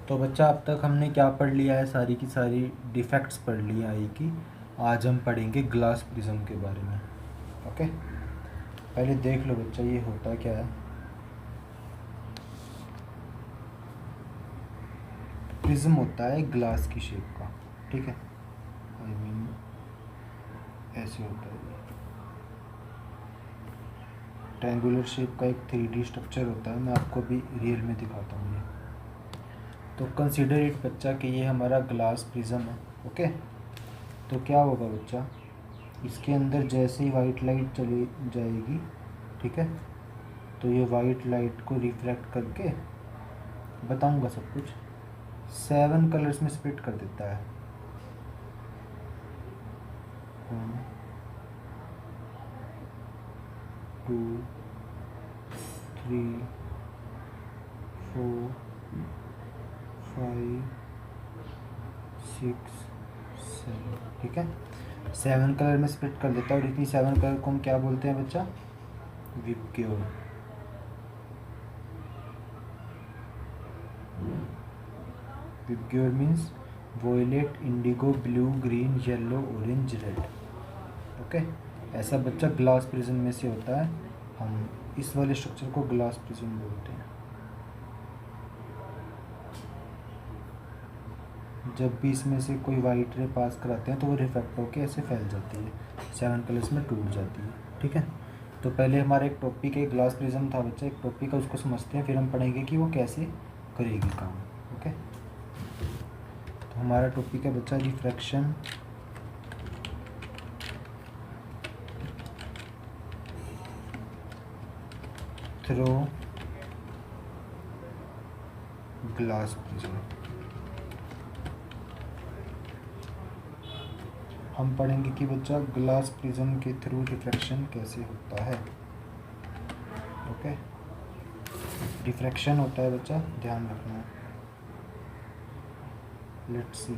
तो बच्चा अब तक हमने क्या पढ़ लिया है, सारी की सारी डिफेक्ट्स पढ़ लिया आई की। आज हम पढ़ेंगे ग्लास प्रिज्म के बारे में। ओके, पहले देख लो बच्चा ये होता क्या है। प्रिज्म होता है ग्लास की शेप का, ठीक है, आई मीन ऐसे होता है। ट्रायंगुलर शेप का एक 3D स्ट्रक्चर होता है, मैं आपको अभी रियल में दिखाता हूँ ये। तो कंसीडर इट बच्चा कि ये हमारा ग्लास प्रिज्म है। ओके, तो क्या होगा बच्चा, इसके अंदर जैसे ही वाइट लाइट चली जाएगी, ठीक है, तो ये वाइट लाइट को रिफ्लेक्ट करके, बताऊंगा सब कुछ, 7 कलर्स में स्प्लिट कर देता है। 1 2 3 4 5 6 7, ठीक है, 7 कलर में स्प्लिट कर देता है। और इतनी 7 कलर को हम क्या बोलते हैं बच्चा, VIBGYOR. VIBGYOR means violet, indigo, blue, green, yellow, orange, red. Okay, ऐसा बच्चा ग्लास प्रिज्म में से होता है। हम इस वाले स्ट्रक्चर को ग्लास प्रिज्म बोलते हैं। जब भी इसमें से कोई वाइट रे पास कराते हैं तो वो रिफ्लेक्ट होकर ऐसे फैल जाती है, 7 कलर्स में टूट जाती है, ठीक है। तो पहले हमारा एक टॉपिक है ग्लास प्रिज्म था बच्चा, एक टॉपिक है, उसको समझते हैं, फिर हम पढ़ेंगे कि वो कैसे करेगी काम। ओके, तो हमारा टॉपिक है बच्चा रिफ्रैक्शन थ्रू ग्लास प्रिज्म। हम पढ़ेंगे कि बच्चा ग्लास प्रिज्म के थ्रू रिफ्रैक्शन कैसे होता है। ओके, रिफ्रैक्शन होता है बच्चा, ध्यान रखना है। लेट्स सी,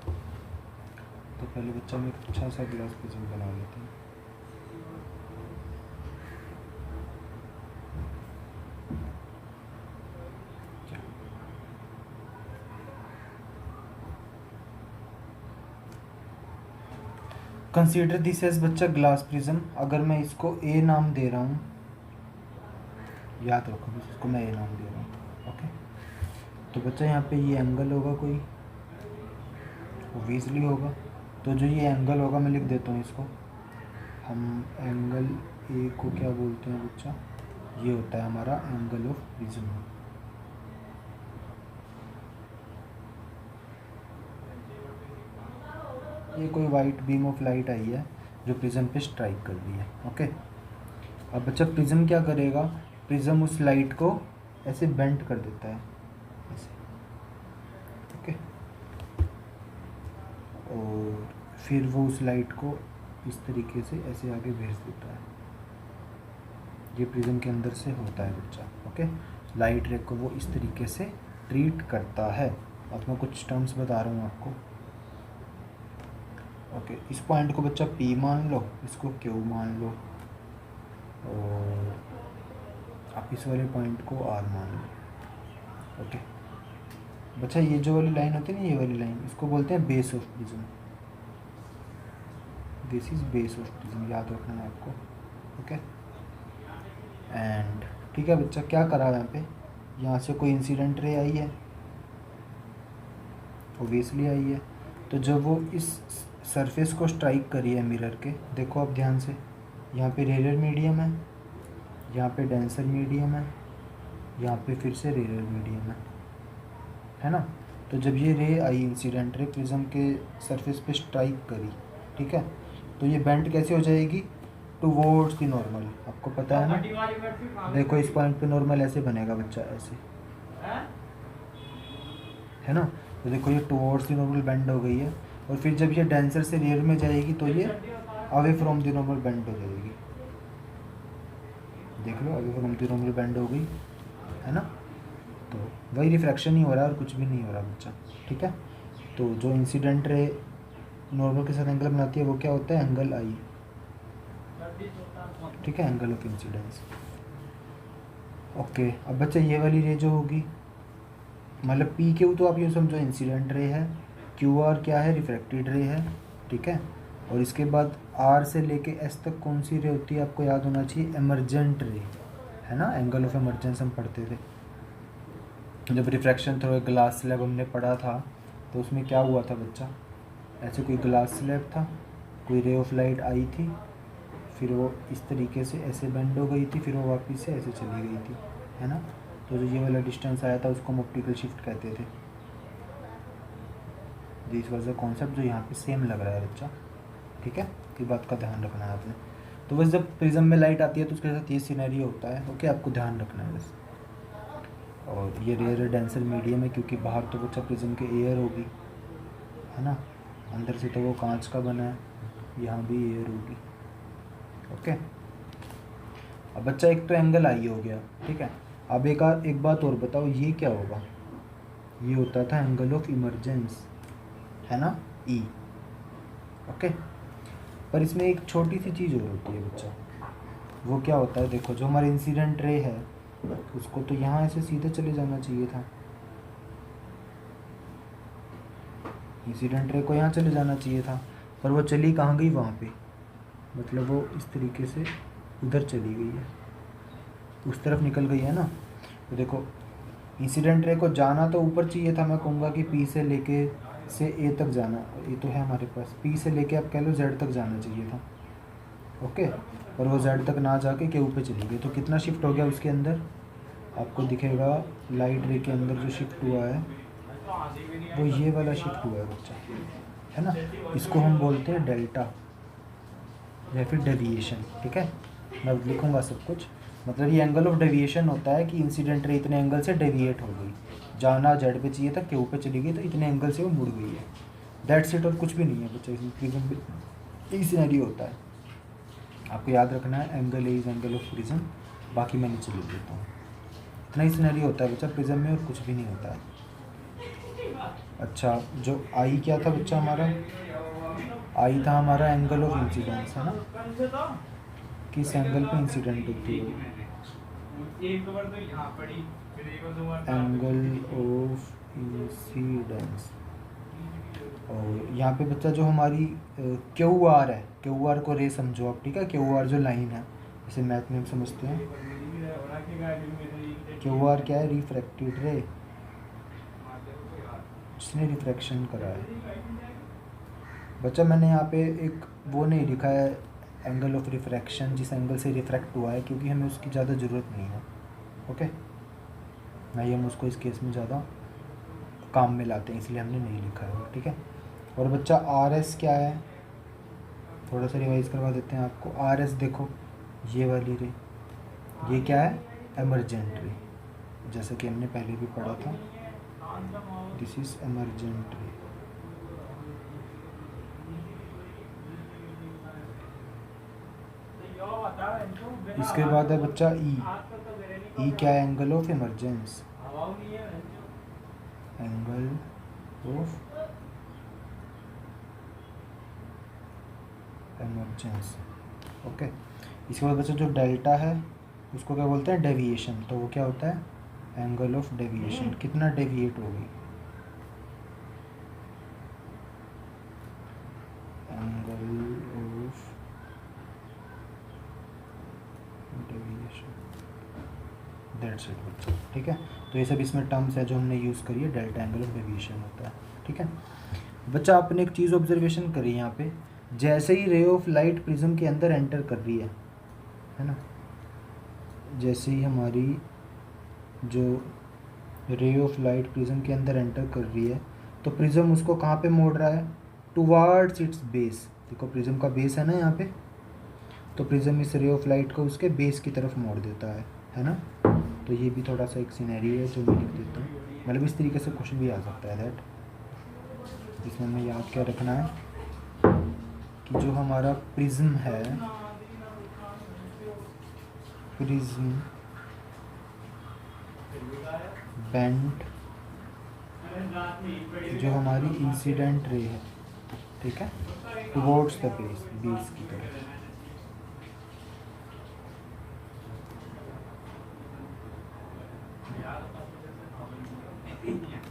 तो पहले बच्चा हम एक अच्छा सा ग्लास प्रिज्म बना लेते हैं। कंसीडर दिस एज बच्चा ग्लास प्रिज्म। अगर मैं इसको ए नाम दे रहा हूँ, याद रखो इसको मैं ए नाम दे रहा हूँ। ओके, तो बच्चा यहाँ पे ये एंगल होगा कोई, ओब्वियसली होगा। तो जो ये एंगल होगा मैं लिख देता हूँ इसको, हम एंगल ए को क्या बोलते हैं बच्चा, ये होता है हमारा एंगल ऑफ प्रिज्म। ये कोई वाइट बीम ऑफ लाइट आई है जो प्रिज्म पे स्ट्राइक कर रही है। ओके, अब बच्चा प्रिज्म क्या करेगा, प्रिज्म उस लाइट को ऐसे बेंड कर देता है ऐसे। ओके, और फिर वो उस लाइट को इस तरीके से ऐसे आगे भेज देता है। ये प्रिज्म के अंदर से होता है बच्चा। ओके, लाइट रे को वो इस तरीके से ट्रीट करता है। अब मैं कुछ टर्म्स बता रहा हूँ आपको। ओके, इस पॉइंट को बच्चा P मान लो, इसको Q मान लो, और आप इस वाले पॉइंट को R मान लो। ओके बच्चा, ये जो वाली लाइन होती है ना, ये वाली लाइन, इसको बोलते हैं base of prism. This is base of prism, याद रखना है आपको। ओके, एंड ठीक है बच्चा, क्या करा यहाँ पे, यहाँ से कोई इंसिडेंट रे आई है, ओब्वियसली आई है। तो जब वो इस सरफेस को स्ट्राइक करी है मिरर के, देखो आप ध्यान से, यहाँ पे रेलर मीडियम है, यहाँ पे डेंसर मीडियम है, यहाँ पे फिर से रेलर मीडियम है ना। तो जब ये रे आई इंसिडेंट रे प्रिज्म के सरफेस पे स्ट्राइक करी, ठीक है, तो ये बेंड कैसे हो जाएगी, टुवर्ड्स दी नॉर्मल। आपको पता है ना, देखो इस पॉइंट पे नॉर्मल ऐसे बनेगा बच्चा, ऐसे है ना। तो देखो ये टुवर्ड्स दी नॉर्मल बेंड हो गई है, और फिर जब ये डेंसर से रेयर में जाएगी तो ये away from the normal bend हो जाएगी। देख लो, away from the normal bend हो गई है ना। तो वही रिफ्रैक्शन ही हो रहा है और कुछ भी नहीं हो रहा बच्चा, ठीक है। तो जो इंसिडेंट रे नॉर्मल के साथ एंगल बनाती है वो क्या होता है, एंगल आई, ठीक है, एंगल ऑफ इंसिडेंस। ओके, अब बच्चा ये वाली रे जो होगी, मतलब पी क्यू तो आप ये समझो इंसिडेंट रे है, क्यू आर क्या है, रिफ्रैक्टेड रे है, ठीक है। और इसके बाद आर से लेके एस तक कौन सी रे होती है आपको याद होना चाहिए, एमरजेंट रे, है ना। एंगल ऑफ एमरजेंस हम पढ़ते थे जब रिफ्रैक्शन थ्रू ग्लास स्लैब हमने पढ़ा था, तो उसमें क्या हुआ था बच्चा, ऐसे कोई ग्लास स्लैब था, कोई रे ऑफ लाइट आई थी, फिर वो इस तरीके से ऐसे बेंड हो गई थी, फिर वो वापस से ऐसे चली गई थी, है ना। तो जो ये वाला डिस्टेंस आया था उसको हम ऑप्टिकल शिफ्ट कहते थे। दिस वाज द कॉन्सेप्ट जो यहाँ पे सेम लग रहा है बच्चा, ठीक है। ये बात का ध्यान रखना है आपने। तो बस जब प्रिज्म में लाइट आती है तो उसके साथ ये सिनेरियो होता है, ओके, आपको ध्यान रखना है बस। और ये रेयर डेंसर मीडियम है क्योंकि बाहर तो बच्चा प्रिज्म के एयर होगी, है ना, अंदर से तो वो कांच का बना है, यहाँ भी एयर होगी, ओके। अब बच्चा एक तो एंगल आई हो गया, ठीक है। अब एक बात और बताओ, ये क्या होगा, ये होता था एंगल ऑफ इमरजेंस, है ना, ई, ओके। पर इसमें एक छोटी सी चीज़ और होती है बच्चा, वो क्या होता है, देखो जो हमारा इंसिडेंट रे है उसको तो यहाँ ऐसे सीधे चले जाना चाहिए था, इंसिडेंट रे को यहाँ चले जाना चाहिए था, पर वो चली कहाँ गई, वहाँ पे, मतलब वो इस तरीके से उधर चली गई है, उस तरफ निकल गई है ना। तो देखो इंसिडेंट रे को जाना तो ऊपर चाहिए था, मैं कहूँगा कि पी से लेके से ए तक जाना, ये तो है हमारे पास, पी से लेके आप कह लो जेड तक जाना चाहिए था, ओके। पर वो जेड तक ना जाके क्यू पे चली गई, तो कितना शिफ्ट हो गया उसके अंदर, आपको दिखेगा लाइट रे के अंदर जो शिफ्ट हुआ है वो ये वाला शिफ्ट हुआ है बच्चा, है ना। इसको हम बोलते हैं डेल्टा या फिर डेविएशन, ठीक है। मैं लिखूँगा सब कुछ, मतलब ये एंगल ऑफ डेविएशन होता है कि इंसिडेंट रे इतने एंगल से डेविएट हो गई, जाना जेड पे चाहिए था क्यू पे चली गई, तो इतने एंगल से वो मुड़ गई है, दैट्स इट, और कुछ भी नहीं है बच्चा। इसमें प्रिज्म भी यही सिनेरियो होता है, आपको याद रखना है angle is angle of prism, बाकी मैं नीचे लिख देता हूँ। इतना ही सिनेरियो होता है बच्चा प्रिज्म में, और कुछ भी नहीं होता है। अच्छा, जो आई क्या था बच्चा हमारा, आई था हमारा एंगल ऑफ इंसिडेंस, है ना, किस एंगल पे इंसिडेंट होती है, एंगल ऑफ इंसिडेंस। और यहाँ पे बच्चा जो हमारी क्यू आर है, क्यू आर को रे समझो आप, ठीक है। क्यू आर जो लाइन है, इसे मैथ में हम समझते हैं, क्यू आर क्या है, रिफ्रैक्टेड रे, जिसने रिफ्रैक्शन करा है बच्चा। मैंने यहाँ पे एक वो नहीं लिखा है एंगल ऑफ रिफ्रैक्शन, जिस एंगल से रिफ्रैक्ट हुआ है, क्योंकि हमें उसकी ज़्यादा ज़रूरत नहीं है, ओके। नहीं, हम उसको इस केस में ज़्यादा काम में लाते हैं, इसलिए हमने नहीं लिखा है, ठीक है। और बच्चा आर एस क्या है, थोड़ा सा रिवाइज करवा देते हैं आपको। आर एस देखो, ये वाली रे, ये क्या है, एमरजेंट रे, जैसा कि हमने पहले भी पढ़ा था, दिस इज एमरजेंट रे। इसके बाद है बच्चा ई, ई क्या है, angle of emergence, angle of emergence, okay. इसके बाद बच्चा जो डेल्टा है उसको क्या बोलते हैं, डेविएशन, तो वो क्या होता है, एंगल ऑफ डेविएशन, कितना डेविएट हो गई, angle of deviation, that's it बच्चा, ठीक है। तो ये सब इसमें टर्म्स है जो हमने यूज़ करी है, डेल्टा एंगल ऑफ डेविएशन होता है, ठीक है बच्चा। आपने एक चीज़ ऑब्जर्वेशन करी यहाँ पे, जैसे ही रे ऑफ लाइट प्रिज्म के अंदर एंटर कर रही है ना, जैसे ही हमारी जो रे ऑफ लाइट प्रिज्म के अंदर एंटर कर रही है, तो प्रिज्म उसको कहाँ पे मोड़ रहा है, टुवार्ड्स इट्स बेस। देखो प्रिज्म का बेस है ना यहाँ पे, तो प्रिज्म इस रे ऑफ लाइट को उसके बेस की तरफ मोड़ देता है ना। तो ये भी थोड़ा सा एक सिनेरियो है जो मैं लिख देता हूँ, मतलब इस तरीके से क्वेश्चन भी आ सकता है दैट, इसमें हमें याद क्या रखना है कि जो हमारा प्रिज्म है, प्रिज्म बेंट, जो हमारी इंसिडेंट रे है, ठीक है, टुवर्ड्स द बेस, बेस की तरफ।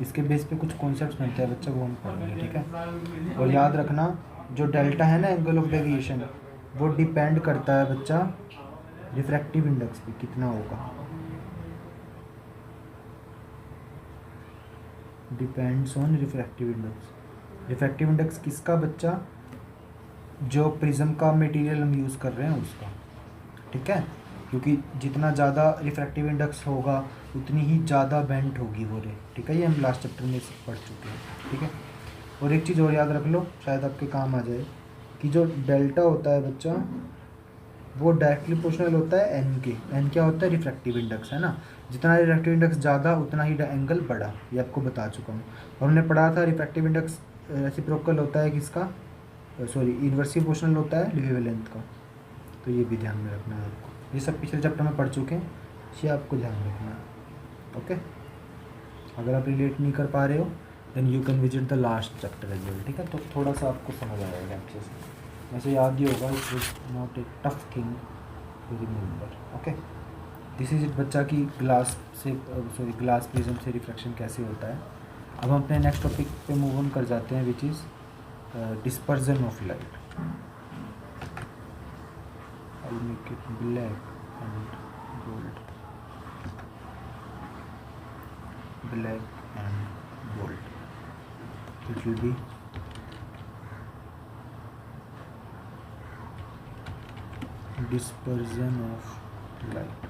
इसके बेस पे कुछ कॉन्सेप्ट्स मिलते हैं बच्चा, वो हम पढ़ेंगे, ठीक है। और याद रखना जो डेल्टा है ना एंगल ऑफ डेविएशन, वो डिपेंड करता है बच्चा रिफ्रैक्टिव इंडेक्स पे कितना होगा, depends on refractive index. Refractive index किसका बच्चा, जो प्रिज्म का मटेरियल हम यूज़ कर रहे हैं उसका, ठीक है। क्योंकि जितना ज़्यादा रिफ्रैक्टिव इंडेक्स होगा उतनी ही ज़्यादा बेंट होगी वो रे, ठीक है। ये हम लास्ट चैप्टर में पढ़ चुके हैं, ठीक है। और एक चीज़ और याद रख लो, शायद आपके काम आ जाए, कि जो डेल्टा होता है बच्चा वो डायरेक्टली प्रोपोर्शनल होता है एन के। एन क्या होता है, रिफ्रैक्टिव इंडेक्स, है ना। जितना रिफ्रैक्टिव इंडेक्स ज़्यादा उतना ही एंगल बड़ा, ये आपको बता चुका हूँ। और हमने पढ़ा था रिफ्रैक्टिव इंडेक्स रेसिप्रोकल होता है किसका, सॉरी इन्वर्सली प्रोपोर्शनल होता है वेवलेंथ का। तो ये भी ध्यान में रखना है आपको, ये सब पिछले चैप्टर में पढ़ चुके हैं, ये आपको ध्यान रखना है, ओके। अगर आप रिलेट नहीं कर पा रहे हो then you can visit the last chapter as well, ठीक है। तो थोड़ा सा आपको समझ आएगा अच्छे से, वैसे याद ही होगा, it is not a tough thing to remember, okay. This is it बच्चा की ग्लास से सॉरी ग्लास प्रिज्म से रिफ्रैक्शन कैसे होता है। अब हम अपने नेक्स्ट टॉपिक पे मूव ऑन कर जाते हैं, which is dispersion of light. I make it black and gold, black and gold. It will be dispersion of light.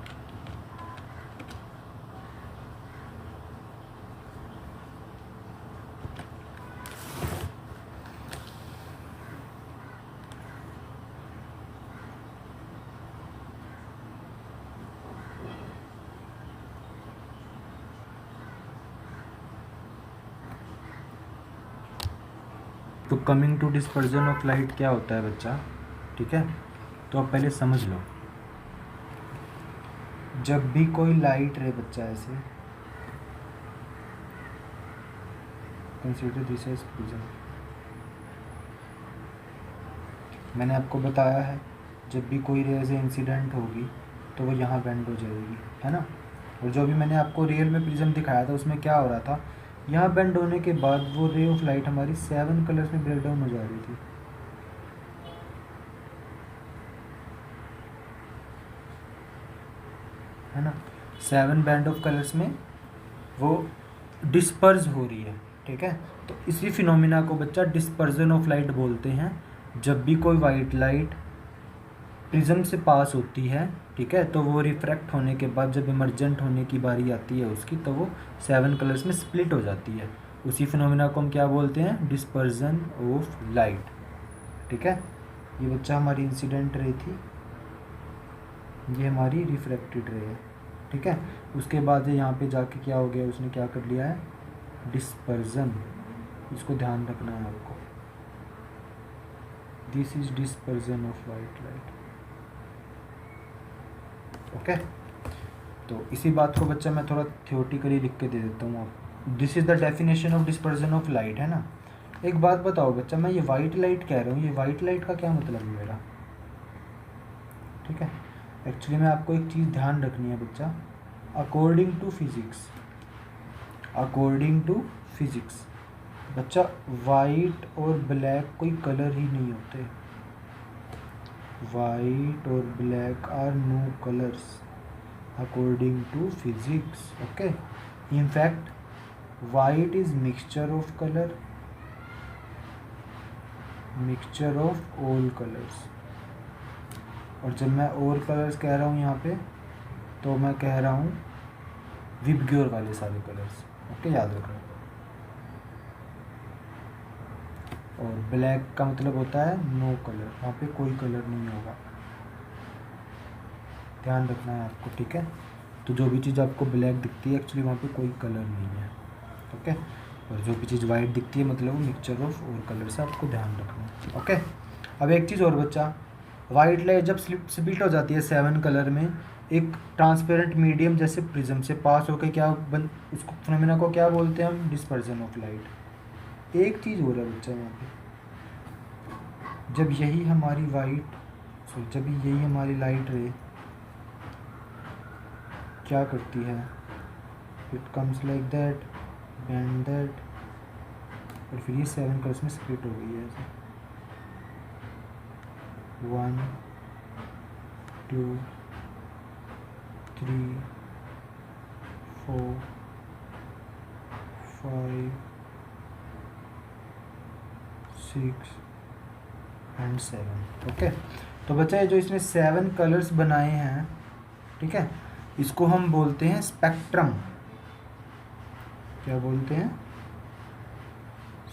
तो coming to dispersion of light क्या होता है बच्चा, ठीक है। तो आप पहले समझ लो, जब भी कोई लाइट रे बच्चा ऐसे, कंसीडर दिस एज प्रिज्म, मैंने आपको बताया है जब भी कोई रे ऐसे इंसिडेंट होगी तो वो यहाँ बेंड हो जाएगी, है ना। और जो भी मैंने आपको रियल में प्रिज्म दिखाया था उसमें क्या हो रहा था, यहाँ बेंड होने के बाद वो रे ऑफ लाइट हमारी 7 कलर्स में ब्रेक डाउन हो जा रही थी, है ना। 7 बैंड ऑफ कलर्स में वो डिस्पर्स हो रही है, ठीक है। तो इसी फिनोमिना को बच्चा डिस्पर्जन ऑफ लाइट बोलते हैं। जब भी कोई वाइट लाइट प्रिज्म से पास होती है, ठीक है, तो वो रिफ्रैक्ट होने के बाद जब इमर्जेंट होने की बारी आती है उसकी, तो वो 7 कलर्स में स्प्लिट हो जाती है। उसी फिनोमिना को हम क्या बोलते हैं, डिस्पर्जन ऑफ लाइट, ठीक है। ये बच्चा हमारी इंसिडेंट रे थी, ये हमारी रिफ्रैक्टेड रे है, ठीक है। उसके बाद यहाँ पे जाके क्या हो गया, उसने क्या कर लिया है, डिस्पर्जन। इसको ध्यान रखना है आपको, this is dispersion of white light, okay. तो इसी बात को बच्चा मैं थोड़ा थियोरेटिकली लिख के दे देता हूँ आप। This is the definition of dispersion of light, है ना। एक बात बताओ बच्चा, मैं ये वाइट लाइट कह रहा हूँ, ये वाइट लाइट का क्या मतलब है मेरा, ठीक है। एक्चुअली में आपको एक चीज़ ध्यान रखनी है बच्चा, according to physics, according to physics बच्चा वाइट और ब्लैक कोई कलर ही नहीं होते, वाइट और black are no colours according to physics, okay. In fact white is mixture of colour, mixture of all colours. और जब मैं ऑल कलर्स कह रहा हूँ यहाँ पे, तो मैं कह रहा हूँ विबग्योर वाले सारे कलर्स, ओके, याद रखना। और ब्लैक का मतलब होता है नो कलर, वहाँ पे कोई कलर नहीं होगा, ध्यान रखना है आपको, ठीक है। तो जो भी चीज़ आपको ब्लैक दिखती है एक्चुअली वहाँ पे कोई कलर नहीं है, ओके। और जो भी चीज़ वाइट दिखती है मतलब वो मिक्सचर ऑफ और कलर से, आपको ध्यान रखना है, ओके। अब एक चीज़ और बच्चा, वाइट लाइट जब स्प्लिट हो जाती है 7 कलर में, एक ट्रांसपेरेंट मीडियम जैसे प्रिज्म से पास होकर क्या उसको फिनोमेना को क्या बोलते हैं हम, डिस्पर्जन ऑफ लाइट। एक चीज़ हो रहा है बच्चा यहाँ पे, जब यही हमारी जब यही हमारी लाइट रे क्या करती है, it comes like that, band that, और फिर ये 7 कलर्स में स्प्लिट हो गई है ऐसे, 1 2 3 4 5 6 एंड 7। ओके, तो बच्चा ये जो इसने 7 कलर्स बनाए हैं, ठीक है, इसको हम बोलते हैं स्पेक्ट्रम। क्या बोलते हैं?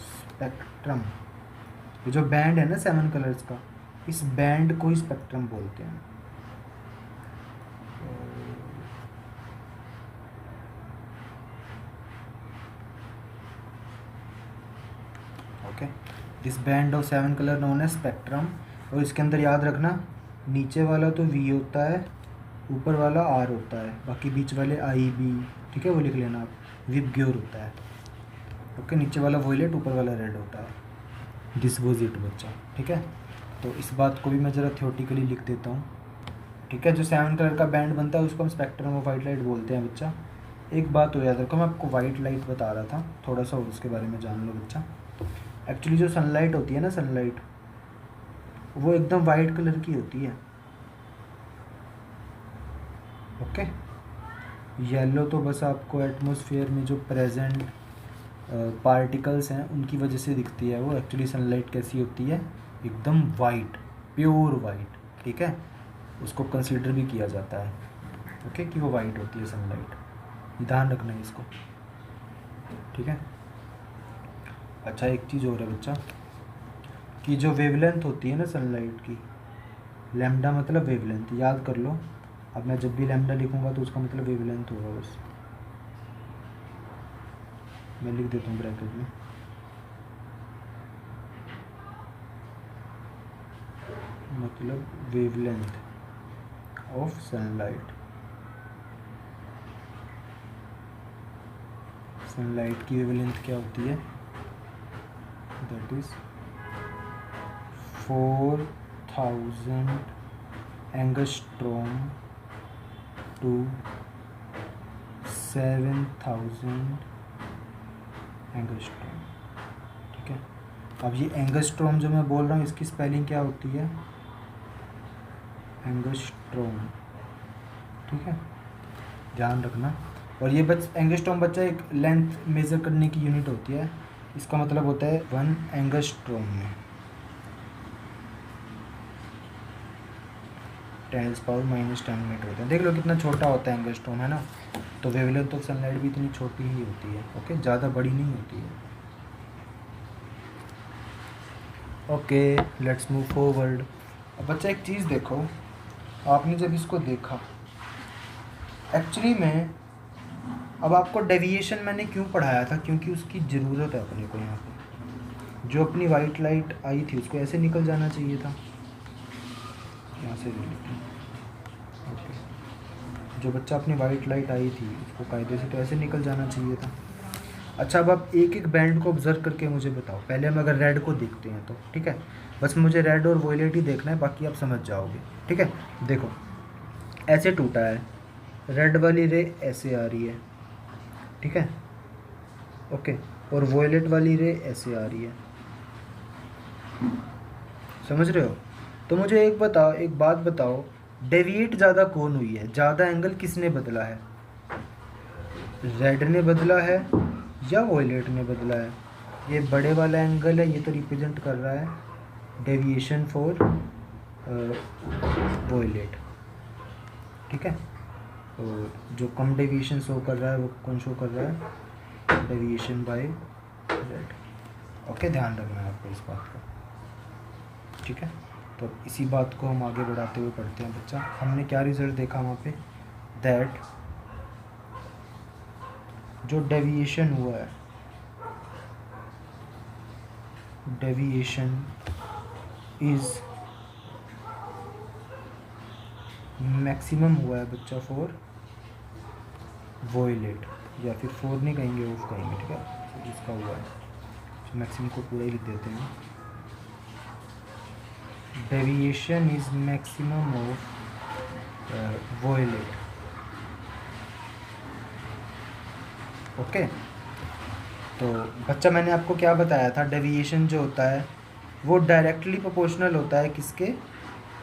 स्पेक्ट्रम। ये जो बैंड है ना 7 कलर्स का, इस बैंड को ही स्पेक्ट्रम बोलते हैं। Okay, this band of 7 colour known है स्पेक्ट्रम। और इसके अंदर याद रखना, नीचे वाला तो V होता है, ऊपर वाला R होता है, बाकी बीच वाले IB, ठीक है, वो लिख लेना आप। विबग्योर होता है। ओके, नीचे वाला वॉयलेट, ऊपर वाला रेड होता है। दिस वॉज इट बच्चा, ठीक है। तो इस बात को भी मैं ज़रा थियोरेटिकली लिख देता हूँ, ठीक है। जो 7 कलर का बैंड बनता है उसको हम स्पेक्ट्रम ऑफ वाइट लाइट बोलते हैं बच्चा। एक बात हो याद रखो, मैं आपको वाइट लाइट बता रहा था, थोड़ा सा और उसके बारे में जान लो बच्चा। एक्चुअली जो सनलाइट होती है ना, सनलाइट, वो एकदम वाइट कलर की होती है। ओके, येलो तो बस आपको एटमॉस्फेयर में जो प्रेजेंट पार्टिकल्स हैं उनकी वजह से दिखती है। वो एक्चुअली सनलाइट कैसी होती है? एकदम वाइट, प्योर वाइट, ठीक है। उसको कंसीडर भी किया जाता है, ओके, कि वो वाइट होती है सनलाइट। ध्यान रखना है इसको, ठीक है। अच्छा, एक चीज़ और है बच्चा, कि जो वेवलेंथ होती है ना सनलाइट की, लैम्डा मतलब वेवलेंथ, याद कर लो। अब मैं जब भी लैम्डा लिखूंगा तो उसका मतलब वेवलेंथ होगा। बस मैं लिख देता हूँ ब्रैकेट में, मतलब वेवलेंथ ऑफ सनलाइट। सनलाइट की वेवलेंथ क्या होती है? That is 4000 angstrom to 7000 angstrom, ठीक है। अब ये एंगस्ट्रॉम जो मैं बोल रहा हूँ, इसकी स्पेलिंग क्या होती है? एंगस्ट्रॉम, ठीक है, ध्यान रखना। और ये एंगस्ट्रॉम बच्चा एक लेंथ मेज़र करने की यूनिट होती है। इसका मतलब होता है 1 एंगस्ट्रॉम में 10⁻⁻10 मीटर होता है। देख लो कितना छोटा होता है एंगस्ट्रॉम, है ना। तो वेवलेंथ ऑफ सनलाइट भी इतनी छोटी ही होती है, ओके, ज़्यादा बड़ी नहीं होती है। Okay, let's move forward. अब बच्चा एक चीज़ देखो, आपने जब इसको देखा, एक्चुअली में अब आपको डेविएशन मैंने क्यों पढ़ाया था? क्योंकि उसकी ज़रूरत है अपने को। यहाँ पे जो अपनी वाइट लाइट आई थी उसको ऐसे निकल जाना चाहिए था, यहाँ से ओके। जो बच्चा अपनी वाइट लाइट आई थी उसको कायदे से तो ऐसे निकल जाना चाहिए था। अच्छा, अब आप एक एक बैंड को ऑब्जर्व करके मुझे बताओ। पहले हम अगर रेड को देखते हैं तो, ठीक है, बस मुझे रेड और वॉयलेट ही देखना है, बाकी आप समझ जाओगे, ठीक है। देखो, ऐसे टूटा है, रेड वाली रे ऐसे आ रही है, ठीक है, ओके, और वॉयलेट वाली रे ऐसे आ रही है, समझ रहे हो। तो मुझे एक बात बताओ, डेविएट ज़्यादा कौन हुई है? ज़्यादा एंगल किसने बदला है? रेड ने बदला है या वॉयलेट ने बदला है? ये बड़े वाला एंगल है, ये तो रिप्रेजेंट कर रहा है डेविएशन फॉर वॉयलेट, ठीक है। और जो कम डेविएशन शो कर रहा है वो कौन शो कर रहा है? Deviation bye red. ओके, ध्यान रखना है आपको इस बात का, ठीक है। तो इसी बात को हम आगे बढ़ाते हुए पढ़ते हैं बच्चा। हमने क्या रिजल्ट देखा वहाँ पे? दैट जो डेविएशन हुआ है, डेविएशन इज़ मैक्सिमम हुआ है बच्चा फॉर वॉयलेट, या फिर 4 नहीं कहेंगे, ऑफ कहेंगे, ठीक है, जिसका हुआ है। तो मैक्सिमम को पूरा ही लिख देते हैं। Deviation is maximum of violet, okay. तो बच्चा मैंने आपको क्या बताया था, डेविएशन जो होता है वो डायरेक्टली प्रोपोर्शनल होता है किसके,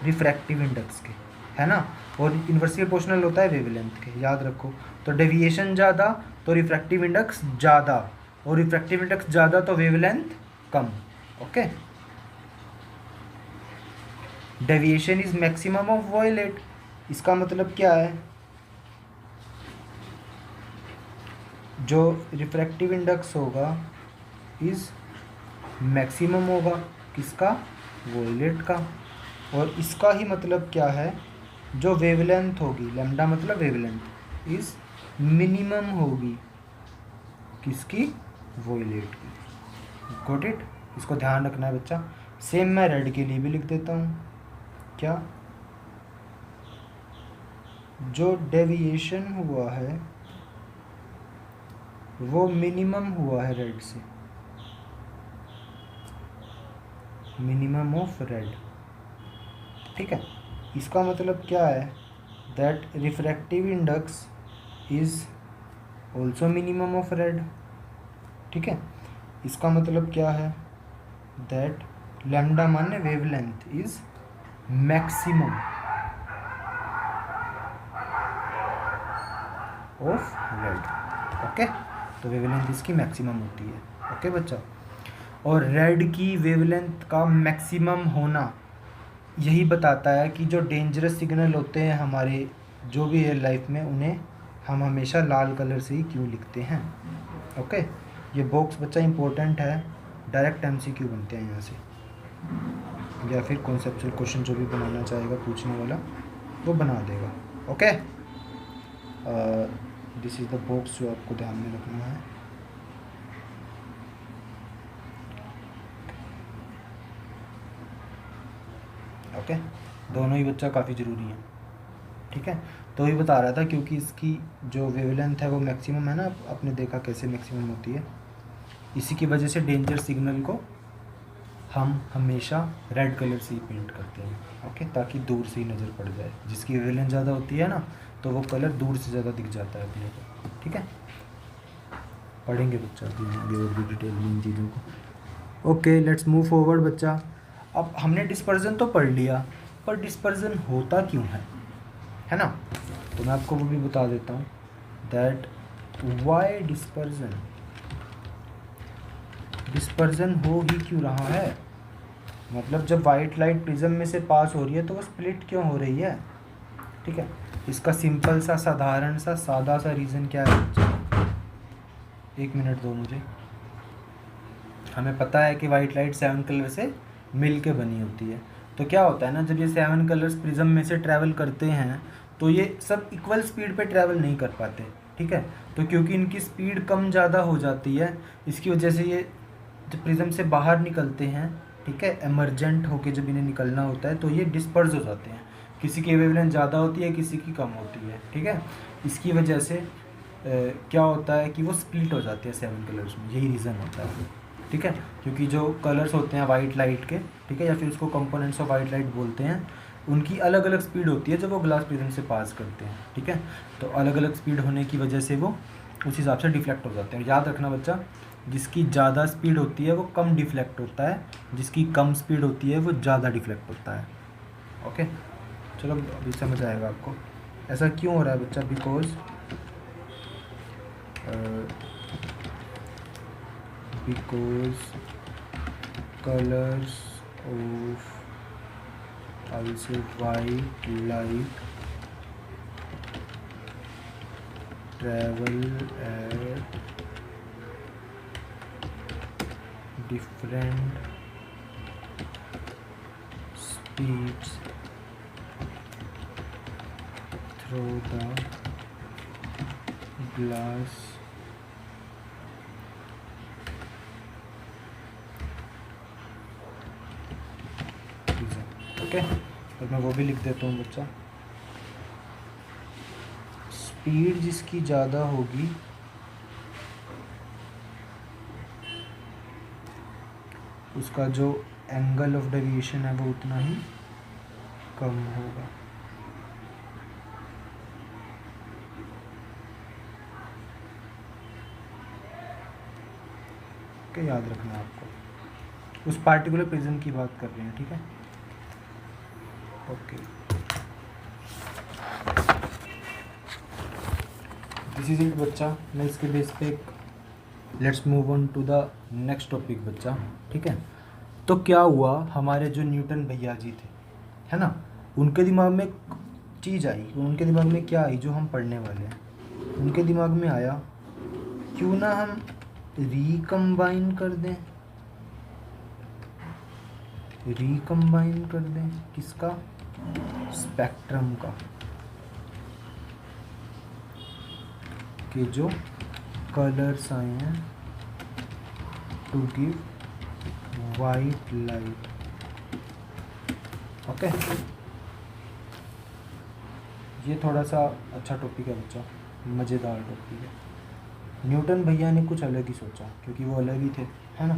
रिफ्रैक्टिव इंडेक्स के, है ना, और इन्वर्सली प्रोपोर्शनल होता है वेवलेंथ के, याद रखो। तो डेविएशन ज़्यादा तो रिफ्रैक्टिव इंडेक्स ज़्यादा, और रिफ्रैक्टिव इंडेक्स ज़्यादा तो वेवलेंथ कम। Okay, deviation is maximum of violet, इसका मतलब क्या है, जो रिफ्रैक्टिव इंडेक्स होगा इज मैक्सिमम होगा किसका, वॉयलेट का, और इसका ही मतलब क्या है, जो वेवलेंथ होगी, लैम्डा मतलब वेवलेंथ, इज मिनिमम होगी किसकी, वॉयलेट की। गॉट इट, इसको ध्यान रखना है बच्चा। सेम मैं रेड के लिए भी लिख देता हूँ, क्या, जो डेविएशन हुआ है वो मिनिमम हुआ है रेड से, मिनिमम ऑफ रेड, ठीक है। इसका मतलब क्या है, that refractive index is also minimum of red, ठीक है। इसका मतलब क्या है, दैट लैम्डा माने wavelength is maximum of red. Okay, तो वेवलेंथ इसकी मैक्सिमम होती है। ओके बच्चा, और रेड की वेवलेंथ का मैक्सिमम होना यही बताता है कि जो डेंजरस सिग्नल होते हैं हमारे जो भी है लाइफ में, उन्हें हम हमेशा लाल कलर से ही क्यों लिखते हैं। ओके, ये बॉक्स बच्चा इंपॉर्टेंट है, डायरेक्ट एमसीक्यू बनते हैं यहाँ से, या फिर कॉन्सेप्चुअल क्वेश्चन जो भी बनाना चाहेगा पूछने वाला वो बना देगा। Okay, this is the box जो आपको ध्यान में रखना है। ओके, दोनों ही बच्चा काफ़ी ज़रूरी है, ठीक है। तो ये बता रहा था क्योंकि इसकी जो वेवलेंथ है वो मैक्सिमम है ना, आपने देखा कैसे मैक्सिमम होती है, इसी की वजह से डेंजर सिग्नल को हम हमेशा रेड कलर से ही पेंट करते हैं। ओके, ताकि दूर से ही नज़र पड़ जाए, जिसकी वेवलेंथ ज़्यादा होती है ना तो वो कलर दूर से ज़्यादा दिख जाता है अपने को, ठीक है। पढ़ेंगे बच्चा आगे और भी डिटेल में इन चीज़ों को। ओके, लेट्स मूव फॉरवर्ड बच्चा। अब हमने डिस्पर्जन तो पढ़ लिया, पर डिस्पर्जन होता क्यों है ना, तो मैं आपको वो भी बता देता हूँ, दैट वाई डिस्पर्जन हो ही क्यों रहा है, मतलब जब वाइट लाइट प्रिज्म में से पास हो रही है तो वो स्प्लिट क्यों हो रही है, ठीक है। इसका सिंपल सा साधारण सा सादा सा रीज़न क्या है बच्चा, एक मिनट दो मुझे। हमें पता है कि वाइट लाइट 7 कलर से मिल के बनी होती है, तो क्या होता है ना, जब ये 7 कलर्स प्रिज्म में से ट्रैवल करते हैं तो ये सब इक्वल स्पीड पे ट्रैवल नहीं कर पाते, ठीक है। तो क्योंकि इनकी स्पीड कम ज़्यादा हो जाती है, इसकी वजह से ये जब प्रिज्म से बाहर निकलते हैं, ठीक है, एमरजेंट होके जब इन्हें निकलना होता है तो ये डिस्पर्स हो जाते हैं, किसी की वेवलेंथ ज़्यादा होती है, किसी की कम होती है, ठीक है। इसकी वजह से क्या होता है कि वो स्प्लिट हो जाते हैं 7 कलर्स में, यही रीज़न होता है, ठीक है। क्योंकि जो कलर्स होते हैं वाइट लाइट के, ठीक है, या फिर उसको कंपोनेंट्स ऑफ वाइट लाइट बोलते हैं, उनकी अलग अलग स्पीड होती है जब वो ग्लास प्रिज्म से पास करते हैं, ठीक है। तो अलग अलग स्पीड होने की वजह से वो उस हिसाब से डिफ्लेक्ट हो जाते हैं। याद रखना बच्चा, जिसकी ज़्यादा स्पीड होती है वो कम डिफ्लेक्ट होता है, जिसकी कम स्पीड होती है वो ज़्यादा डिफ्लेक्ट होता है। ओके, चलो अभी समझ आएगा आपको ऐसा क्यों हो रहा है बच्चा, because colors of, I will say, white light travel at different speeds through the glass okay. और मैं वो भी लिख देता हूँ बच्चा, स्पीड जिसकी ज़्यादा होगी उसका जो एंगल ऑफ डेविएशन है वो उतना ही कम होगा। ओके, याद रखना है आपको, उस पार्टिकुलर प्रिज्म की बात कर रहे हैं, ठीक है। ओके, दिस इज इट बच्चा। मैं इसके बेस पे let's move on to the next topic बच्चा, ठीक है। तो क्या हुआ, हमारे जो न्यूटन भैया जी थे, है ना, उनके दिमाग में चीज़ आई, उनके दिमाग में क्या आई जो हम पढ़ने वाले हैं। उनके दिमाग में आया क्यों ना हम रिकम्बाइन कर दें, रिकम्बाइन कर दें किसका, स्पेक्ट्रम का, कि जो कलर्स आए हैं to give white light. Okay, ये थोड़ा सा अच्छा टॉपिक है बच्चा, मज़ेदार टॉपिक है। न्यूटन भैया ने कुछ अलग ही सोचा, क्योंकि वो अलग ही थे, है ना।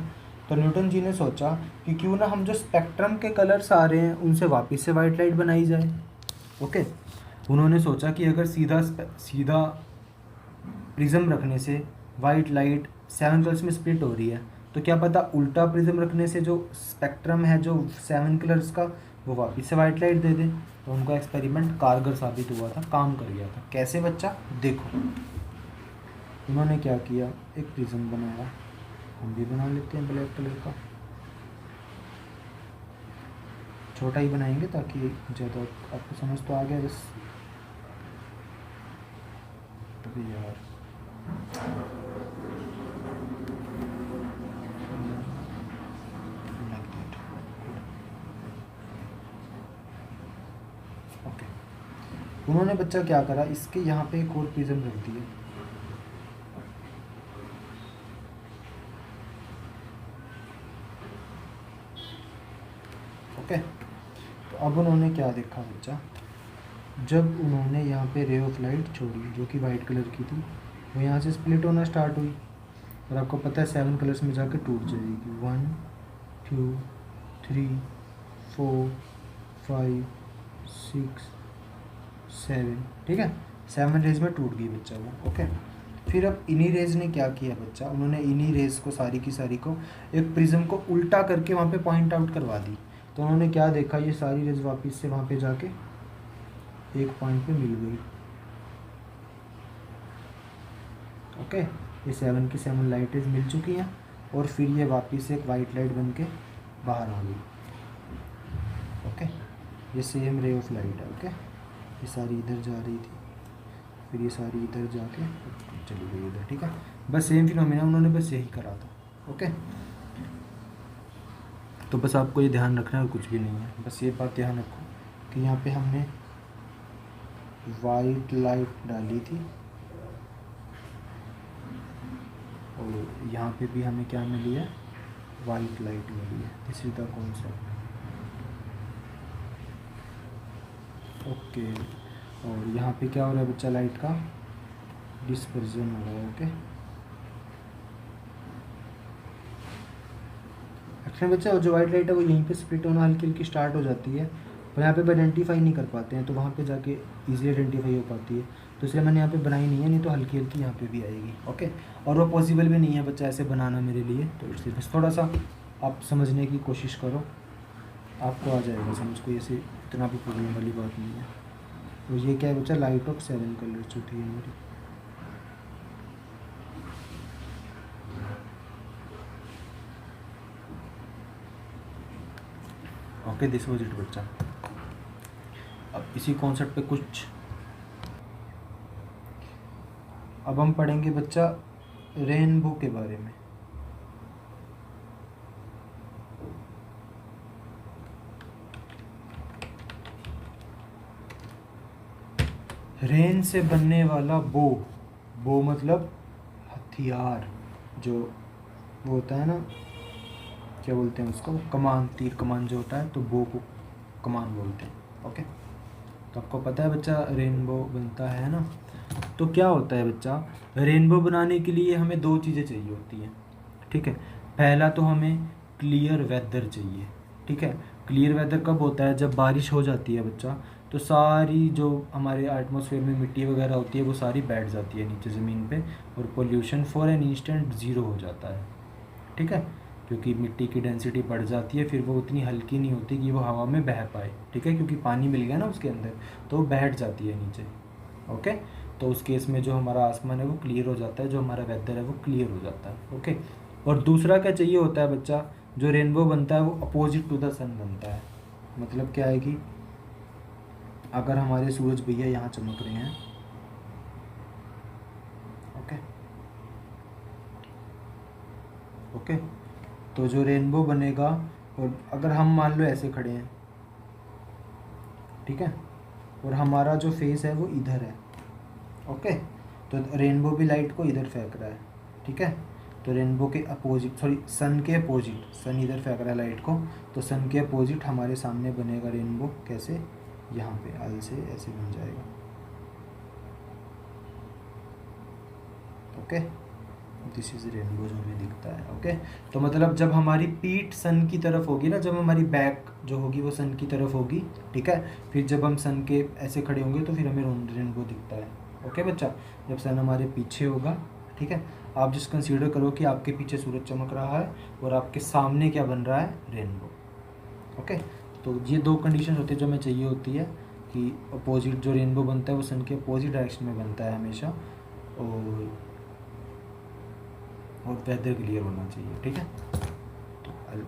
तो न्यूटन जी ने सोचा कि क्यों ना हम जो स्पेक्ट्रम के कलर्स आ रहे हैं उनसे वापस से वाइट लाइट बनाई जाए। ओके, उन्होंने सोचा कि अगर सीधा प्रिज्म रखने से वाइट लाइट 7 कलर्स में स्प्लिट हो रही है, तो क्या पता उल्टा प्रिज्म रखने से जो स्पेक्ट्रम है जो 7 कलर्स का, वो वापस से वाइट लाइट दे दे। तो उनका एक्सपेरिमेंट कारगर साबित हुआ था, काम कर गया था। कैसे बच्चा, देखो उन्होंने क्या किया, एक प्रिज्म बनाया, हम भी बना लेते हैं ब्लैक कलर का, छोटा ही बनाएंगे ताकि ज़्यादा आपको समझ तो आ गया। बस अभी यार ओके, उन्होंने बच्चा क्या करा, इसके यहाँ पे एक और प्रिज्म रख दिया। ओके, तो अब उन्होंने क्या देखा बच्चा, जब उन्होंने यहाँ पे रे ऑफ लाइट छोड़ी जो कि वाइट कलर की थी, वो यहाँ से स्प्लिट होना स्टार्ट हुई, और आपको पता है 7 कलर्स में जाकर टूट जाएगी। 1 2 3 4 5 6 7, ठीक है, 7 रेज में टूट गई बच्चा वो। ओके, फिर अब इन्हीं रेज ने क्या किया बच्चा, उन्होंने इन्हीं रेज को सारी की सारी को एक प्रिज्म को उल्टा करके वहाँ पे पॉइंट आउट करवा दी। तो उन्होंने क्या देखा, ये सारी रेज वापस से वहाँ पे जाके एक पॉइंट पे मिल गई। ओके, ये 7 की 7 लाइटें मिल चुकी हैं, और फिर ये वापस से एक वाइट लाइट बन के बाहर आ गई। ओके, ये सेम रे ऑफ लाइट है। ओके, ये सारी इधर जा रही थी, फिर ये सारी इधर जाके चली गई इधर, ठीक है। बस सेम फिनोमेना उन्होंने बस यही करा था। ओके, तो बस आपको ये ध्यान रखना है, कुछ भी नहीं है, बस ये बात ध्यान रखो कि यहाँ पे हमने वाइट लाइट डाली थी, और यहाँ पे भी हमें क्या मिली है, वाइट लाइट मिली है। This is the concept. Okay, और यहाँ पे क्या हो रहा है बच्चा, लाइट का डिस्पर्जन हो रहा है। ओके, एक्चुअली बच्चा जो वाइट लाइट है वो यहीं पे स्प्लिट होना हल्की हल्की स्टार्ट हो जाती है, पर यहाँ पे आइडेंटिफाई नहीं कर पाते हैं, तो वहाँ पे जाके इजीली आइडेंटिफाई हो पाती है। तो इसलिए मैंने यहाँ पे बनाई नहीं है, नहीं तो हल्की हल्की यहाँ पे भी आएगी। ओके, और वो पॉसिबल भी नहीं है बच्चा ऐसे बनाना मेरे लिए, तो इसलिए बस थोड़ा सा आप समझने की कोशिश करो, आपको आ जाएगा समझ, कोई ऐसे इतना भी प्रॉब्लम वाली बात नहीं है। तो ये क्या है बच्चा, लाइट ऑफ 7 कलर जो थी हमारी। ओके, दिस वाज इट बच्चा। अब इसी कॉन्सेप्ट पे कुछ अब हम पढ़ेंगे बच्चा रेनबो के बारे में। रेन से बनने वाला बो मतलब हथियार, जो वो होता है ना, क्या बोलते हैं उसको, कमान, तीर कमान जो होता है, तो बो को कमान बोलते हैं। ओके, तो आपको पता है बच्चा रेनबो बनता है ना। तो क्या होता है बच्चा, रेनबो बनाने के लिए हमें 2 चीज़ें चाहिए होती हैं, ठीक है। पहला तो हमें क्लियर वेदर चाहिए, ठीक है। क्लियर वेदर कब होता है, जब बारिश हो जाती है बच्चा, तो सारी जो हमारे एटमॉस्फेयर में मिट्टी वगैरह होती है वो सारी बैठ जाती है नीचे ज़मीन पे, और pollution for an instant zero हो जाता है, ठीक है, क्योंकि मिट्टी की डेंसिटी बढ़ जाती है, फिर वो उतनी हल्की नहीं होती कि वो हवा में बह पाए, ठीक है, क्योंकि पानी मिल गया ना उसके अंदर, तो वो बैठ जाती है नीचे। ओके, तो उस केस में जो हमारा आसमान है वो क्लियर हो जाता है, जो हमारा वेदर है वो क्लियर हो जाता है। ओके, और दूसरा क्या चाहिए होता है बच्चा, जो रेनबो बनता है वो अपोजिट टू द सन बनता है। मतलब क्या है कि अगर हमारे सूरज भैया यहाँ चमक रहे हैं, ओके ओके, तो जो रेनबो बनेगा, और अगर हम मान लो ऐसे खड़े हैं, ठीक है, और हमारा जो फेस है वो इधर है, ओके, तो रेनबो भी लाइट को इधर फेंक रहा है, ठीक है, तो रेनबो के अपोजिट, सॉरी सन के अपोजिट, सन इधर फेंक रहा है लाइट को, तो सन के अपोजिट हमारे सामने बनेगा रेनबो। कैसे, यहाँ पे अल से ऐसे बन जाएगा। ओके, दिस इज रेनबो जो हमें दिखता है। ओके, तो मतलब जब हमारी पीठ सन की तरफ होगी ना, जब हमारी बैक जो होगी वो सन की तरफ होगी, ठीक है, फिर जब हम सन के ऐसे खड़े होंगे तो फिर हमें रेनबो दिखता है। ओके बच्चा, जब सन हमारे पीछे होगा, ठीक है, आप जिस कंसीडर करो कि आपके पीछे सूरज चमक रहा है और आपके सामने क्या बन रहा है, रेनबो। ओके, तो ये दो कंडीशन होती है जो हमें चाहिए होती है कि अपोजिट जो रेनबो बनता है वो सन के अपोजिट डायरेक्शन में बनता है हमेशा, और वेदर क्लियर होना चाहिए, ठीक है। तो I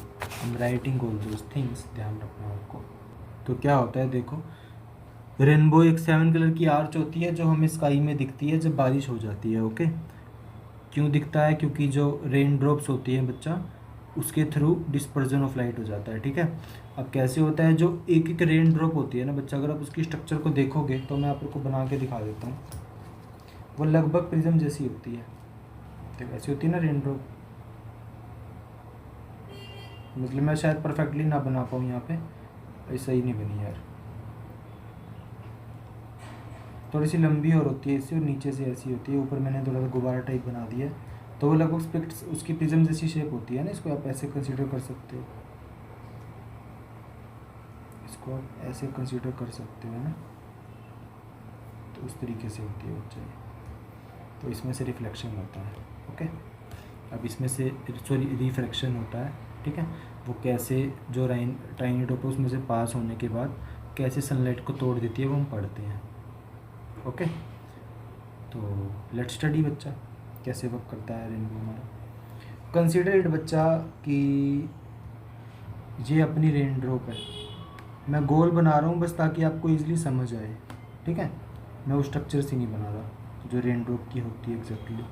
am writing all those things, ध्यान रखना आपको। तो क्या होता है देखो, रेनबो एक 7 कलर की आर्च होती है जो हमें स्काई में दिखती है जब बारिश हो जाती है। ओके, क्यों दिखता है, क्योंकि जो रेन ड्रॉप्स होती है बच्चा, उसके थ्रू डिस्पर्जन ऑफ लाइट हो जाता है, ठीक है। अब कैसे होता है, जो एक एक रेन ड्रॉप होती है ना बच्चा, अगर आप उसकी स्ट्रक्चर को देखोगे तो मैं आपको बना के दिखा देता हूँ, वो लगभग प्रिज्म जैसी होती है। तो ऐसी होती है ना रेन ड्रॉप, मतलब मैं शायद परफेक्टली ना बना पाऊँ यहाँ पे, ऐसा ही नहीं बनी यार, थोड़ी सी लंबी और होती है इससे, और नीचे से ऐसी होती है, ऊपर मैंने थोड़ा सा गुब्बारा टाइप बना दिया है, तो वो लगभग स्पेक्ट उसकी प्रिज्म जैसी शेप होती है ना, इसको आप ऐसे कंसीडर कर सकते हो, इसको आप ऐसे कंसीडर कर सकते हो ना, तो उस तरीके से होती है बच्चा, तो इसमें से रिफ्लेक्शन होता है। ओके, अब इसमें से सॉरी रिफ्रैक्शन होता है, ठीक है, वो कैसे जो टाइनी ड्रॉप उसमें से पास होने के बाद कैसे सनलाइट को तोड़ देती है वो हम पढ़ते हैं। ओके, तो लेट स्टडी बच्चा कैसे वर्क करता है रेनबो हमारा। कंसीडर इट बच्चा कि ये अपनी रेन ड्रॉप है, मैं गोल बना रहा हूँ बस ताकि आपको ईजिली समझ आए, ठीक है, मैं वो स्ट्रक्चर से नहीं बना रहा जो रेन ड्रॉप की होती है एग्जैक्टली।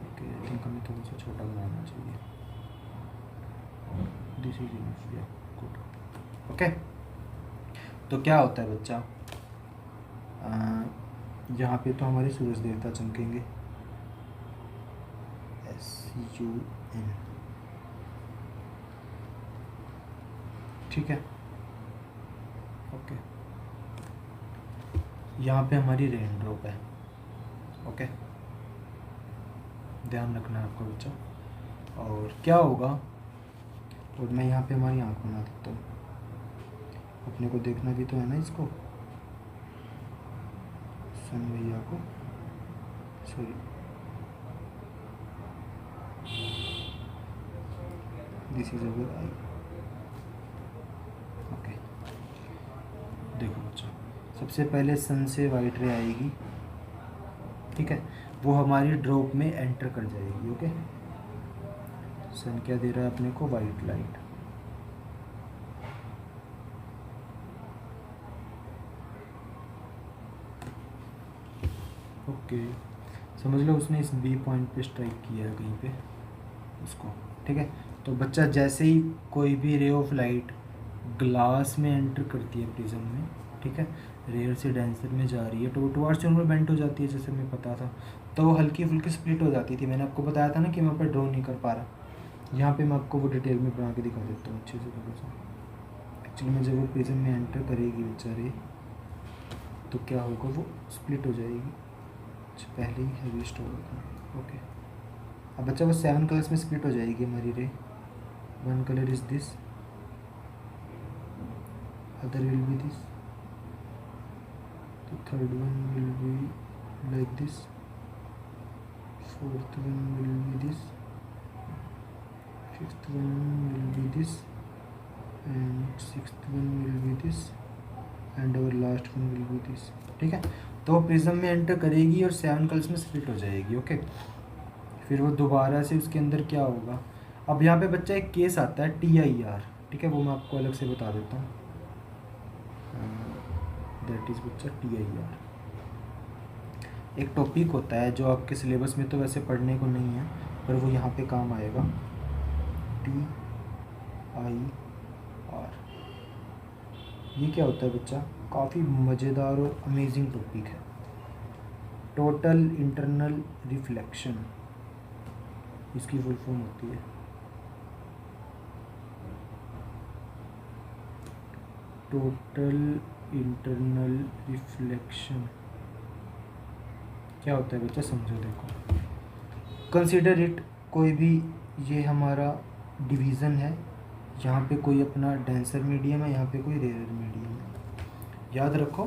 ओके, आई थिंक हमें थोड़ा सा छोटा बनाना चाहिए, दिस इज इनफ, या गुड। ओके, तो क्या होता है बच्चा, यहाँ पे तो हमारे सूरज देवता चमकेंगे, SUN, ठीक है। ओके, यहाँ पे हमारी रेन ड्रॉप है। ओके, ध्यान रखना है आपको बच्चा। और क्या होगा, और मैं यहाँ पे हमारी आँख बना देता हूँ, अपने को देखना भी तो है ना इसको, सन भैया को, sorry this is our I. Okay, देखो बच्चा, सबसे पहले सन से वाइट रे आएगी, ठीक है, वो हमारी ड्रॉप में एंटर कर जाएगी। ओके, सन क्या दे रहा है अपने को, वाइट लाइट। ओके, समझ लो उसने इस बी पॉइंट पे स्ट्राइक किया है कहीं पे उसको, ठीक है। तो बच्चा जैसे ही कोई भी रे ऑफ लाइट ग्लास में एंटर करती है प्रिज्म में, ठीक है, रेयर से डेंसर में जा रही है तो वो टुवार्ड्स जनरल बेंट हो जाती है, जैसे हमें पता था, तो वो हल्की फुल्की स्प्लिट हो जाती थी। मैंने आपको बताया था ना कि मैं वहाँ पर ड्रॉ नहीं कर पा रहा, यहाँ पे मैं आपको वो डिटेल में बना के दिखा देता हूँ अच्छे से थोड़ा सा। एक्चुअली में जब वो प्रिज्म में एंटर करेगी बेचारे, तो क्या होगा, वो स्प्लिट हो जाएगी, पहले ही हैवी स्टोर होगा। ओके, अब बच्चा वो 7 कलर्स में स्प्लिट हो जाएगी हमारी रे। One colour is this, other will be this, the third one will be like this, fourth one will be this, fifth one will be this, and sixth one will be this, and our last one will be this। ठीक है, तो prism में enter करेगी और 7 colours में split हो जाएगी। Okay, फिर वो दोबारा से उसके अंदर क्या होगा। अब यहाँ पे बच्चा एक केस आता है TIR, ठीक है, वो मैं आपको अलग से बता देता हूँ। दैट इज़ बच्चा TIR एक टॉपिक होता है जो आपके सिलेबस में तो वैसे पढ़ने को नहीं है, पर वो यहाँ पे काम आएगा। TIR ये क्या होता है बच्चा, काफ़ी मज़ेदार और अमेजिंग टॉपिक है। टोटल इंटरनल रिफ्लेक्शन इसकी फुल फॉर्म होती है। टोटल इंटरनल रिफ्लेक्शन क्या होता है बच्चा, समझो। देखो, कंसीडर इट, कोई भी ये हमारा डिवीज़न है, यहाँ पे कोई अपना डेंसर मीडियम है, यहाँ पे कोई रेयर मीडियम है। याद रखो,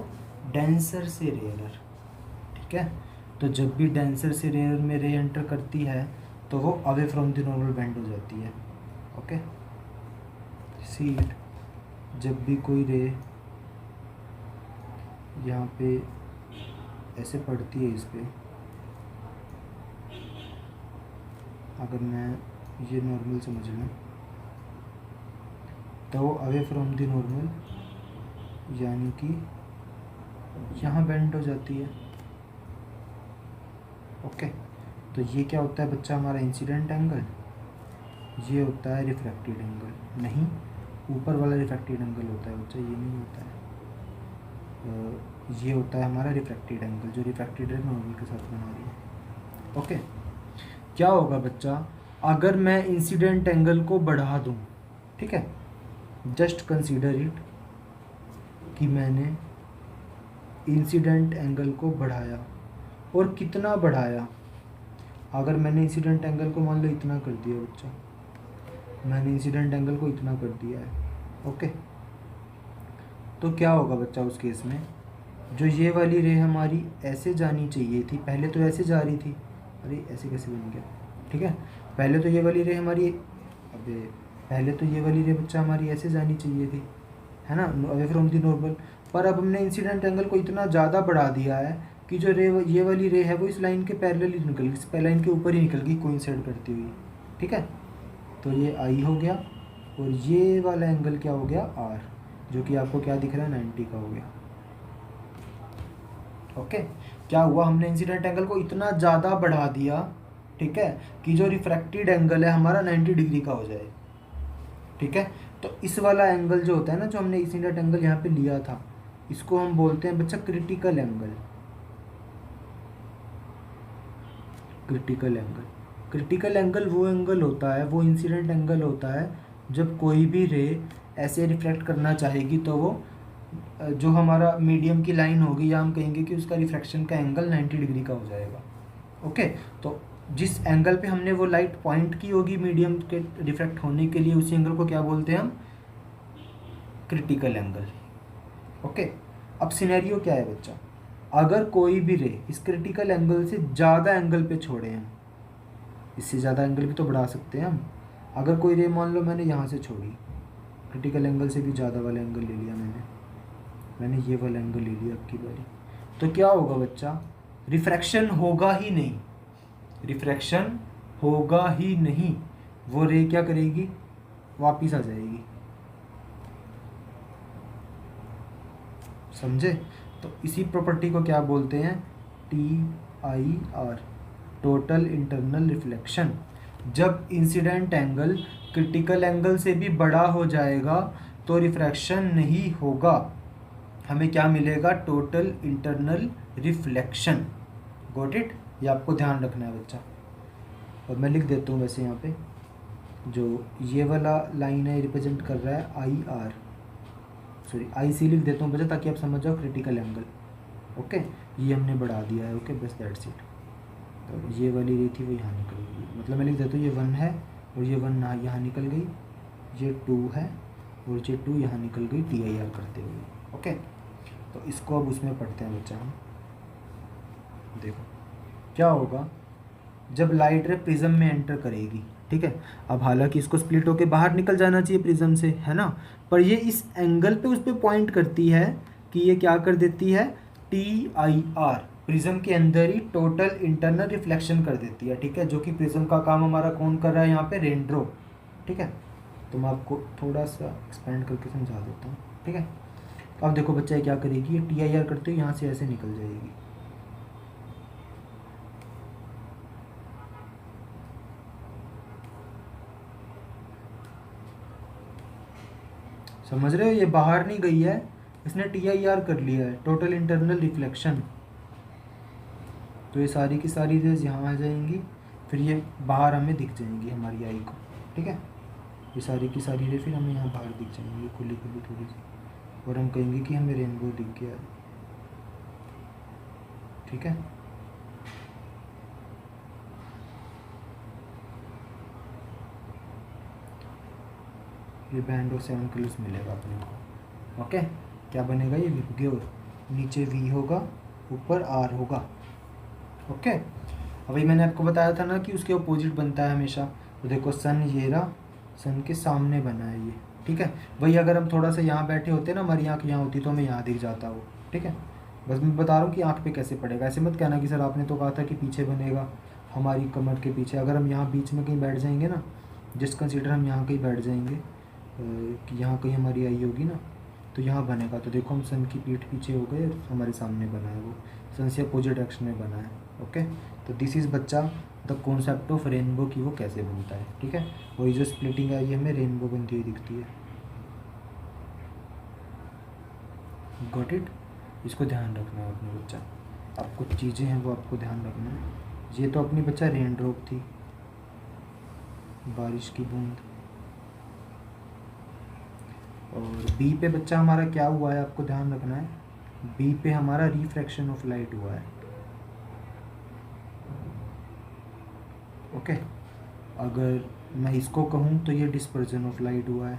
डेंसर से रेयर, ठीक है। तो जब भी डेंसर से रेयर में रे एंटर करती है तो वो away from the normal bend हो जाती है। ओके, सी इट, जब भी कोई रे यहाँ पे ऐसे पड़ती है, इस पे अगर मैं ये नॉर्मल समझ लूँ तो वो अवे फ्रॉम द नॉर्मल यानी कि यहाँ बेंड हो जाती है। ओके, तो ये क्या होता है बच्चा, हमारा इंसिडेंट एंगल। ये होता है रिफ्रैक्टेड एंगल, नहीं, ऊपर वाला रिफ्रैक्टेड एंगल होता है बच्चा, ये नहीं होता है। ये होता है हमारा रिफ्रैक्टेड एंगल, जो रिफ्रैक्टेड है नॉर्मल के साथ बना रही है। ओके, क्या होगा बच्चा अगर मैं इंसिडेंट एंगल को बढ़ा दूँ, ठीक है, जस्ट कंसीडर इट कि मैंने इंसिडेंट एंगल को बढ़ाया, और कितना बढ़ाया। अगर मैंने इंसिडेंट एंगल को मान लो इतना कर दिया बच्चा, मैंने इंसिडेंट एंगल को इतना कर दिया है। ओके, तो क्या होगा बच्चा उस केस में, जो ये वाली रे हमारी ऐसे जानी चाहिए थी, पहले तो ऐसे जा रही थी, अरे ऐसे कैसे बन गया, ठीक है, पहले तो ये वाली रे हमारी, अबे पहले तो ये वाली रे बच्चा हमारी ऐसे जानी चाहिए थी, है ना, अवे फ्रॉम द नॉर्मल। पर अब हमने इंसिडेंट एंगल को इतना ज़्यादा बढ़ा दिया है कि जो रे, ये वाली रे है वो इस लाइन के पैरेलल ही निकल गई, इस लाइन के ऊपर ही निकल गई कोइंसाइड करती हुई, ठीक है। तो ये आई हो गया, और ये वाला एंगल क्या हो गया, आर, जो कि आपको क्या दिख रहा है, 90 का हो गया। ओके, क्या हुआ, हमने इंसिडेंट एंगल को इतना ज़्यादा बढ़ा दिया, ठीक है, कि जो रिफ्रैक्टेड एंगल है हमारा 90 डिग्री का हो जाए, ठीक है। तो इस वाला एंगल जो होता है ना, जो हमने इंसिडेंट एंगल यहाँ पे लिया था, इसको हम बोलते हैं बच्चा critical angle. Critical angle, critical angle वो एंगल होता है, वो इंसिडेंट एंगल होता है जब कोई भी रे ऐसे रिफ्रैक्ट करना चाहेगी तो वो जो हमारा मीडियम की लाइन होगी, या हम कहेंगे कि उसका रिफ्रैक्शन का एंगल 90 डिग्री का हो जाएगा। ओके, तो जिस एंगल पे हमने वो लाइट पॉइंट की होगी मीडियम के रिफ्रैक्ट होने के लिए, उसी एंगल को क्या बोलते हैं हम, क्रिटिकल एंगल। ओके, अब सिनेरियो क्या है बच्चा, अगर कोई भी रे इस क्रिटिकल एंगल से ज़्यादा एंगल पे छोड़े हम, इससे ज़्यादा एंगल भी तो बढ़ा सकते हैं हम। अगर कोई रे मान लो मैंने यहाँ से छोड़ी, क्रिटिकल एंगल से भी ज़्यादा वाला एंगल ले लिया मैंने ये वाला एंगल ले लिया आपकी बारी, तो क्या होगा बच्चा, रिफ्रैक्शन होगा ही नहीं, रिफ्रैक्शन होगा ही नहीं, वो रे क्या करेगी, वापिस आ जाएगी। समझे? तो इसी प्रॉपर्टी को क्या बोलते हैं, TIR, टोटल इंटरनल रिफ्लेक्शन। जब इंसिडेंट एंगल क्रिटिकल एंगल से भी बड़ा हो जाएगा तो रिफ्रैक्शन नहीं होगा, हमें क्या मिलेगा, total internal reflection. Got it? ये आपको ध्यान रखना है बच्चा। और मैं लिख देता हूँ वैसे यहाँ पे, जो ये वाला लाइन है रिप्रेजेंट कर रहा है IR, सॉरी IC लिख देता हूँ बच्चा, ताकि आप समझ जाओ क्रिटिकल एंगल। ओके, ये हमने बढ़ा दिया है। ओके, बस दैट्स इट। तो ये वाली रे थी वो यहाँ निकल गई, मतलब मैं लिख देता हूँ ये 1 है और ये 1 यहाँ निकल गई, ये 2 है और ये 2 यहाँ निकल गई TIR करते हुए। ओके, तो इसको अब उसमें पढ़ते हैं बच्चा हम। देखो क्या होगा, जब लाइट रे प्रिज्म में एंटर करेगी, ठीक है। अब हालांकि इसको स्प्लिट होके बाहर निकल जाना चाहिए प्रिज्म से, है ना, पर ये इस एंगल पे उस पर पॉइंट करती है कि ये क्या कर देती है, TIR, प्रिज्म के अंदर ही टोटल इंटरनल रिफ्लेक्शन कर देती है, ठीक है, जो कि प्रिज्म का काम हमारा कौन कर रहा है यहाँ पे, रेनड्रो, ठीक है। तो मैं आपको थोड़ा सा एक्सपेंड करके समझा देता हूँ, ठीक है। अब देखो बच्चा ये क्या करेगी, ये TIR करते हुए यहाँ से ऐसे निकल जाएगी, समझ रहे हो, ये बाहर नहीं गई है, इसने TIR कर लिया है, टोटल इंटरनल रिफ्लेक्शन। तो ये सारी की सारी रेज यहाँ आ जाएंगी, फिर ये बाहर हमें दिख जाएंगी हमारी आई को, ठीक है। ये सारी की सारी रेज फिर हमें यहाँ बाहर दिख जाएंगी खुली खुली थोड़ी सी, और हम कहेंगे कि हमें रेनबो दिख गया, ठीक है। ये बैंड ऑफ 7 कलर्स मिलेगा अपने को, ओके। क्या बनेगा, ये विबग्योर, नीचे V होगा, ऊपर R होगा, ओके। अभी मैंने आपको बताया था ना कि उसके अपोजिट बनता है हमेशा। तो देखो सन, ये रहा, सन के सामने बना है ये, ठीक है। वही अगर हम थोड़ा सा यहाँ बैठे होते ना, हमारी आँख यहाँ होती तो हमें यहाँ दिख जाता वो, ठीक है। बस मैं बता रहा हूँ कि आँख पे कैसे पड़ेगा, ऐसे मत कहना कि सर आपने तो कहा था कि पीछे बनेगा, हमारी कमर के पीछे। अगर हम यहाँ बीच में कहीं बैठ जाएंगे ना, जस्ट कंसीडर हम यहाँ कहीं बैठ जाएंगे, कि यहाँ कहीं हमारी आई होगी ना, तो यहाँ बनेगा। तो देखो हम सन की पीठ पीछे हो गए, हमारे सामने बना है वो, सन से अपोजिट डायरेक्शन में बना है, ओके। तो दिस इज़ बच्चा द कॉन्सेप्ट ऑफ रेनबो की वो कैसे बनता है, ठीक है। वही जो स्प्लिटिंग है ये हमें रेनबो बनती हुई दिखती है, गॉट इट। इसको ध्यान रखना है अपने बच्चा, आप कुछ चीज़ें हैं वो आपको ध्यान रखना है। ये तो अपनी बच्चा रेन ड्रॉप थी, बारिश की बूंद। और बी पे बच्चा हमारा क्या हुआ है, आपको ध्यान रखना है, बी पे हमारा रिफ्रैक्शन ऑफ लाइट हुआ है, ओके। अगर मैं इसको कहूँ तो ये डिस्पर्जन ऑफ लाइट हुआ है,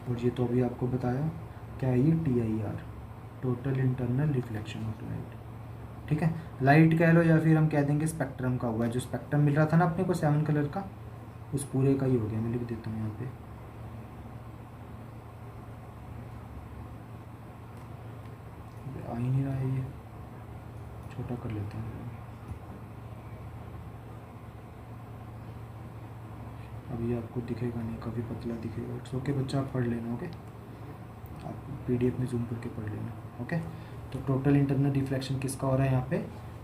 और ये तो अभी आपको बताया क्या है, ये TIR, total internal reflection of light, ठीक है। लाइट कह लो या फिर हम कह देंगे स्पेक्ट्रम का हुआ है, जो स्पेक्ट्रम मिल रहा था ना अपने को 7 कलर का, उस पूरे का ही हो गया। मैं लिख देता हूँ यहाँ पे, आ ही नहीं रहा है, ये छोटा कर लेता हूँ, अभी आपको दिखेगा नहीं, काफ़ी पतला दिखेगा, इट्स ओके बच्चा, आप पढ़ लेना, ओके। आप PDF में जूम करके पढ़ लेना, ओके। तो टोटल इंटरनल रिफ्लेक्शन किसका हो रहा है यहाँ पे,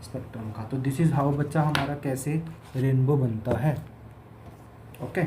स्पेक्ट्रम का। तो दिस इज़ हाउ बच्चा हमारा कैसे रेनबो बनता है, ओके।